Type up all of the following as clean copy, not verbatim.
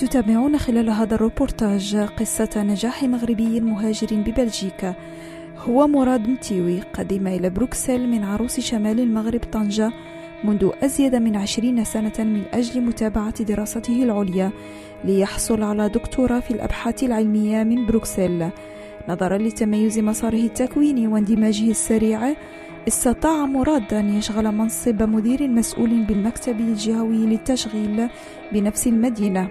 ستتابعون خلال هذا الروبورتاج قصة نجاح مغربي مهاجر ببلجيكا. هو مراد متيوي، قدم إلى بروكسل من عروس شمال المغرب طنجة منذ أزيد من 20 سنة من أجل متابعة دراسته العليا ليحصل على دكتوراه في الأبحاث العلمية من بروكسل. نظرا لتميز مساره التكويني واندماجه السريع، استطاع مراد أن يشغل منصب مدير مسؤول بالمكتب الجهوي للتشغيل بنفس المدينة،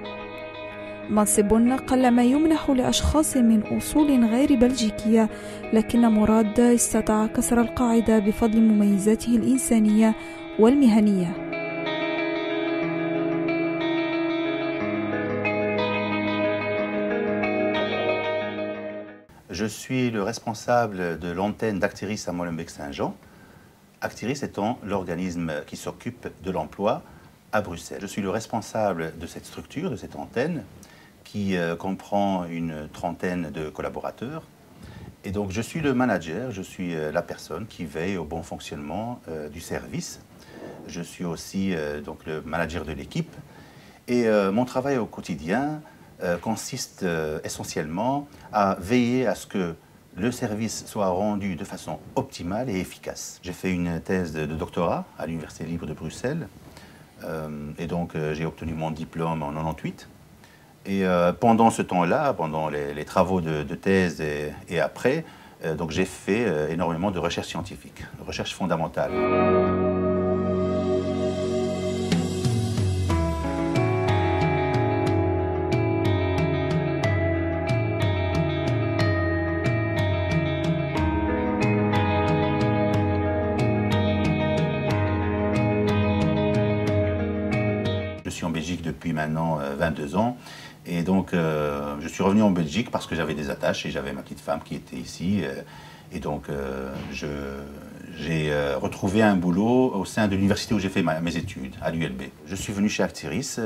منصب قلما يمنح لأشخاص من أصول غير بلجيكية، لكن مراد استطاع كسر القاعدة بفضل مميزاته الإنسانية والمهنية. Je suis le responsable de l'antenne d'Actiris à Molenbeek-Saint-Jean, Actiris étant l'organisme qui s'occupe de l'emploi à Bruxelles. Je suis le responsable de cette structure, de cette antenne, qui comprend une trentaine de collaborateurs. Et donc je suis le manager, je suis la personne qui veille au bon fonctionnement du service. Je suis aussi donc le manager de l'équipe. Et mon travail au quotidien consiste essentiellement à veiller à ce que le service soit rendu de façon optimale et efficace. J'ai fait une thèse de doctorat à l'Université libre de Bruxelles et donc j'ai obtenu mon diplôme en 98. Et pendant ce temps-là, pendant les travaux de thèse et après, donc j'ai fait énormément de recherche scientifique, de recherche fondamentale. Je suis en Belgique depuis maintenant 22 ans et donc je suis revenu en Belgique parce que j'avais des attaches et j'avais ma petite femme qui était ici et donc j'ai retrouvé un boulot au sein de l'université où j'ai fait mes études, à l'ULB. Je suis venu chez Actiris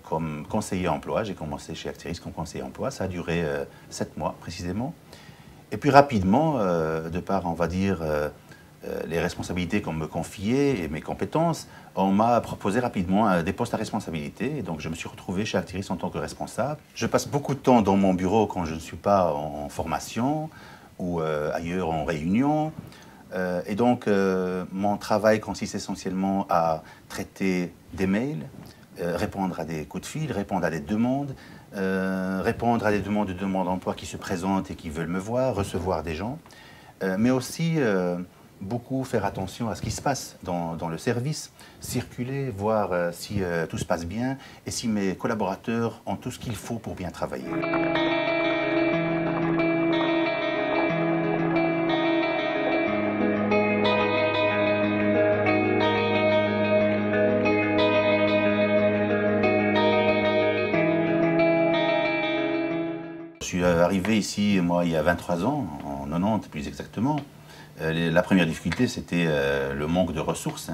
comme conseiller emploi, j'ai commencé chez Actiris comme conseiller emploi, ça a duré 7 mois précisément. Et puis rapidement, de par on va dire les responsabilités qu'on me confiait et mes compétences, on m'a proposé rapidement des postes à responsabilité. Et donc je me suis retrouvé chez Actiris en tant que responsable. Je passe beaucoup de temps dans mon bureau quand je ne suis pas en formation ou ailleurs en réunion. Et donc mon travail consiste essentiellement à traiter des mails, répondre à des coups de fil, répondre à des demandes, répondre à des demandes d'emploi qui se présentent et qui veulent me voir, recevoir des gens, mais aussi beaucoup faire attention à ce qui se passe dans le service, circuler, voir si tout se passe bien et si mes collaborateurs ont tout ce qu'il faut pour bien travailler. Je suis arrivé ici, moi, il y a 23 ans, en 90 plus exactement. La première difficulté, c'était le manque de ressources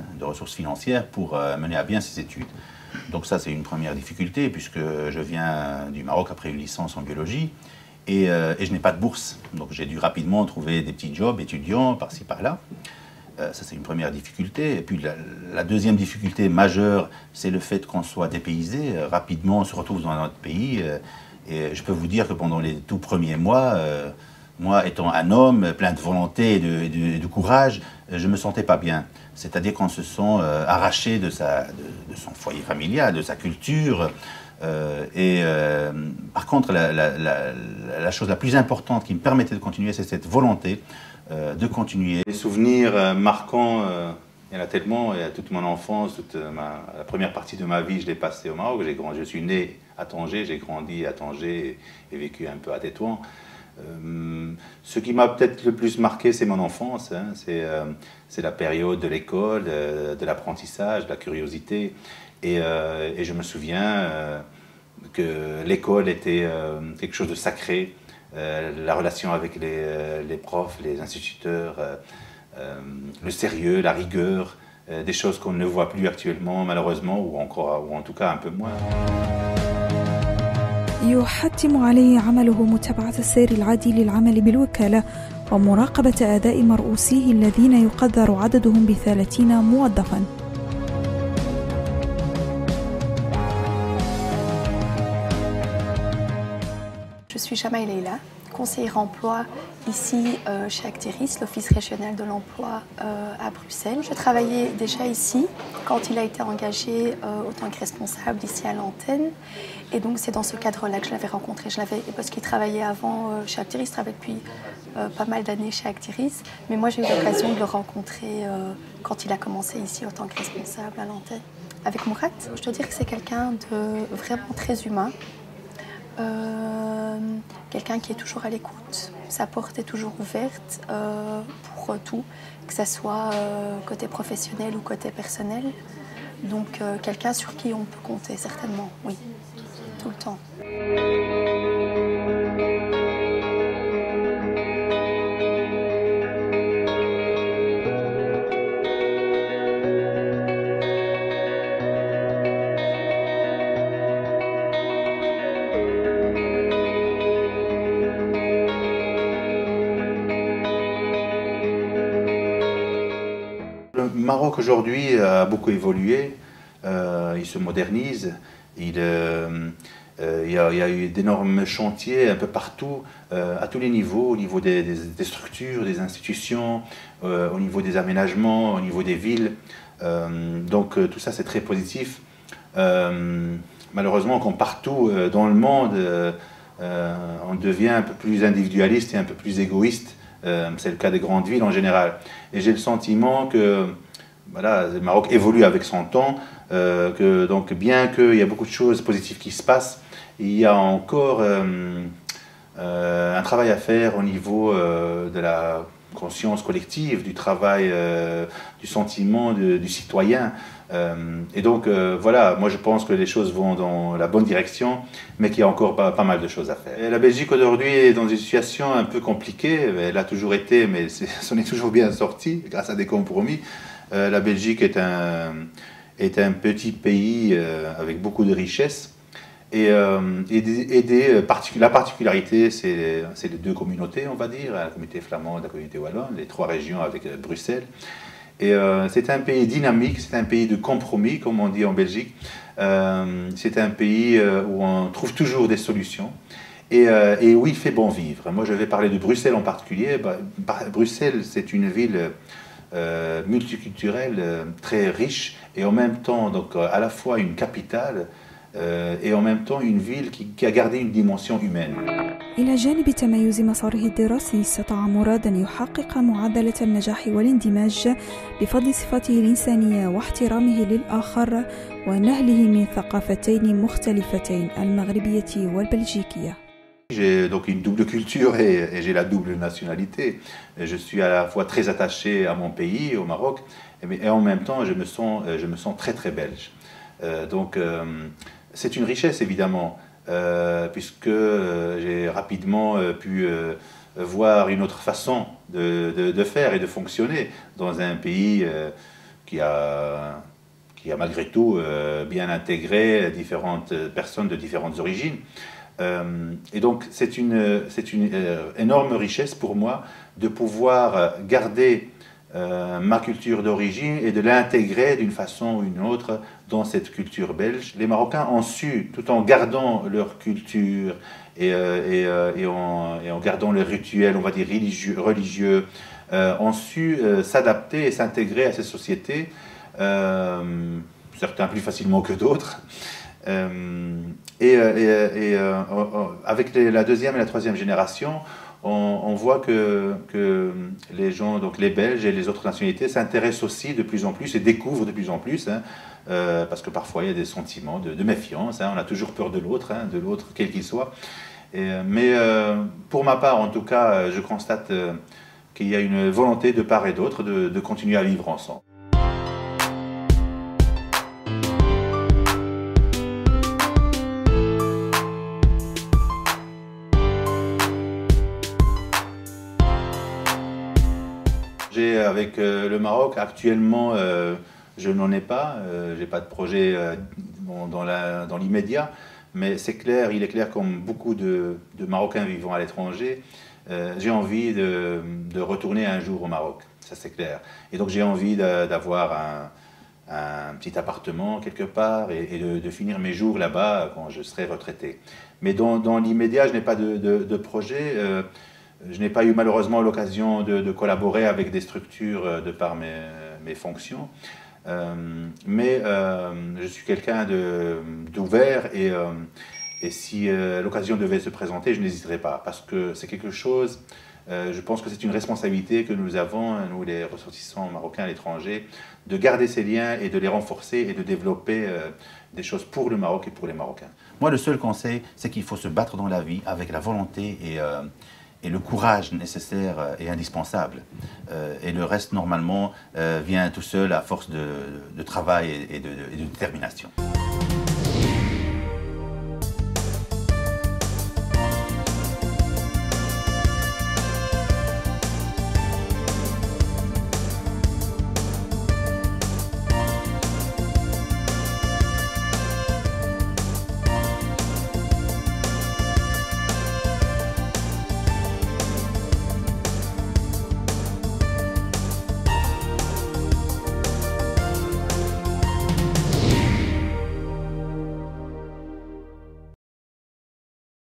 financières pour mener à bien ces études. Donc ça, c'est une première difficulté, puisque je viens du Maroc après une licence en biologie, et je n'ai pas de bourse. Donc j'ai dû rapidement trouver des petits jobs étudiants, par-ci, par-là. Ça, c'est une première difficulté. Et puis la deuxième difficulté majeure, c'est le fait qu'on soit dépaysé. Rapidement, on se retrouve dans notre pays, et je peux vous dire que pendant les tout premiers mois, moi, étant un homme plein de volonté et de courage, je ne me sentais pas bien. C'est-à-dire qu'on se sent arraché de son foyer familial, de sa culture. Par contre, la chose la plus importante qui me permettait de continuer, c'est cette volonté de continuer. Les souvenirs marquants, il y en a tellement. Il y a toute mon enfance, la première partie de ma vie, je l'ai passée au Maroc. Je suis né à Tanger, j'ai grandi à Tanger et vécu un peu à Tétouan. Ce qui m'a peut-être le plus marqué, c'est mon enfance, hein. C'est la période de l'école, de l'apprentissage, de la curiosité. Et je me souviens que l'école était quelque chose de sacré. La relation avec les profs, les instituteurs, le sérieux, la rigueur, des choses qu'on ne voit plus actuellement, malheureusement, ou en tout cas un peu moins. يحتم عليه عمله متابعة السير العادي للعمل بالوكالة ومراقبة أداء مرؤوسيه الذين يقدر عددهم ب30 موظفاً. Jamaï Leila, conseillère emploi ici chez Actiris, l'Office régional de l'emploi à Bruxelles. Je travaillais déjà ici quand il a été engagé autant que responsable ici à l'antenne. Et donc c'est dans ce cadre-là que je l'avais rencontré. Parce qu'il travaillait avant chez Actiris, il travaillait depuis pas mal d'années chez Actiris. Mais moi j'ai eu l'occasion de le rencontrer quand il a commencé ici autant que responsable à l'antenne. Avec Mourad, je dois dire que c'est quelqu'un de vraiment très humain. Quelqu'un qui est toujours à l'écoute, sa porte est toujours ouverte pour tout, que ce soit côté professionnel ou côté personnel. Donc quelqu'un sur qui on peut compter certainement, oui, tout le temps. Le Maroc aujourd'hui a beaucoup évolué, il se modernise, il y a eu d'énormes chantiers un peu partout, à tous les niveaux, au niveau des structures, des institutions, au niveau des aménagements, au niveau des villes. Donc tout ça c'est très positif. Malheureusement, comme partout dans le monde, on devient un peu plus individualiste et un peu plus égoïste. C'est le cas des grandes villes en général. Et j'ai le sentiment que voilà, le Maroc évolue avec son temps, donc bien qu'il y a beaucoup de choses positives qui se passent, il y a encore un travail à faire au niveau de la conscience collective, du travail, du sentiment du citoyen. Et donc voilà, moi je pense que les choses vont dans la bonne direction, mais qu'il y a encore pas mal de choses à faire. Et la Belgique aujourd'hui est dans une situation un peu compliquée, elle a toujours été, mais s'en est toujours bien sorti grâce à des compromis. La Belgique est un petit pays avec beaucoup de richesses. Et la particularité, c'est les deux communautés, on va dire, la communauté flamande, la communauté wallonne, les trois régions avec Bruxelles. Et c'est un pays dynamique, c'est un pays de compromis, comme on dit en Belgique. C'est un pays où on trouve toujours des solutions et où il fait bon vivre. Moi, je vais parler de Bruxelles en particulier. Bruxelles, c'est une ville multiculturelle, très riche, et en même temps, donc, à la fois une capitale, et en même temps une ville qui a gardé une dimension humaine. إلى جانب تميز مساره الدراسي، استطاع مراد أن يحقق معادلة النجاح والاندماج بفضل صفاته الإنسانية واحترامه للآخر ونهله من ثقافتين مختلفتين، المغربية والبلجيكية. J'ai donc une double culture et j'ai la double nationalité. Je suis à la fois très attaché à mon pays, au Maroc, et en même temps je me sens très très belge. Donc c'est une richesse évidemment, puisque j'ai rapidement pu voir une autre façon de faire et de fonctionner dans un pays qui a malgré tout bien intégré différentes personnes de différentes origines. Et donc c'est une énorme richesse pour moi de pouvoir garder ma culture d'origine et de l'intégrer d'une façon ou d'une autre dans cette culture belge. Les Marocains ont su, tout en gardant leur culture et en gardant les rituels, on va dire religieux, ont su s'adapter et s'intégrer à ces sociétés, certains plus facilement que d'autres. Avec la deuxième et la troisième génération, on voit que les gens, donc les Belges et les autres nationalités, s'intéressent aussi de plus en plus et découvrent de plus en plus, parce que parfois il y a des sentiments de méfiance, on a toujours peur de l'autre quel qu'il soit. Mais pour ma part, en tout cas, je constate qu'il y a une volonté de part et d'autre de continuer à vivre ensemble. Avec le Maroc, actuellement, je n'en ai pas. Je n'ai pas de projet dans l'immédiat. Mais c'est clair, il est clair, comme beaucoup de Marocains vivant à l'étranger, j'ai envie de retourner un jour au Maroc. Ça, c'est clair. Et donc, j'ai envie d'avoir un petit appartement quelque part et de finir mes jours là-bas quand je serai retraité. Mais dans l'immédiat, je n'ai pas de projet. Je n'ai pas eu malheureusement l'occasion de collaborer avec des structures de par mes fonctions. Mais je suis quelqu'un d'ouvert et si l'occasion devait se présenter, je n'hésiterai pas parce que c'est quelque chose, je pense que c'est une responsabilité que nous avons, nous les ressortissants marocains à l'étranger, de garder ces liens et de les renforcer et de développer des choses pour le Maroc et pour les Marocains. Moi, le seul conseil, c'est qu'il faut se battre dans la vie avec la volonté et le courage nécessaire et indispensable. Et le reste, normalement, vient tout seul à force de travail et de détermination.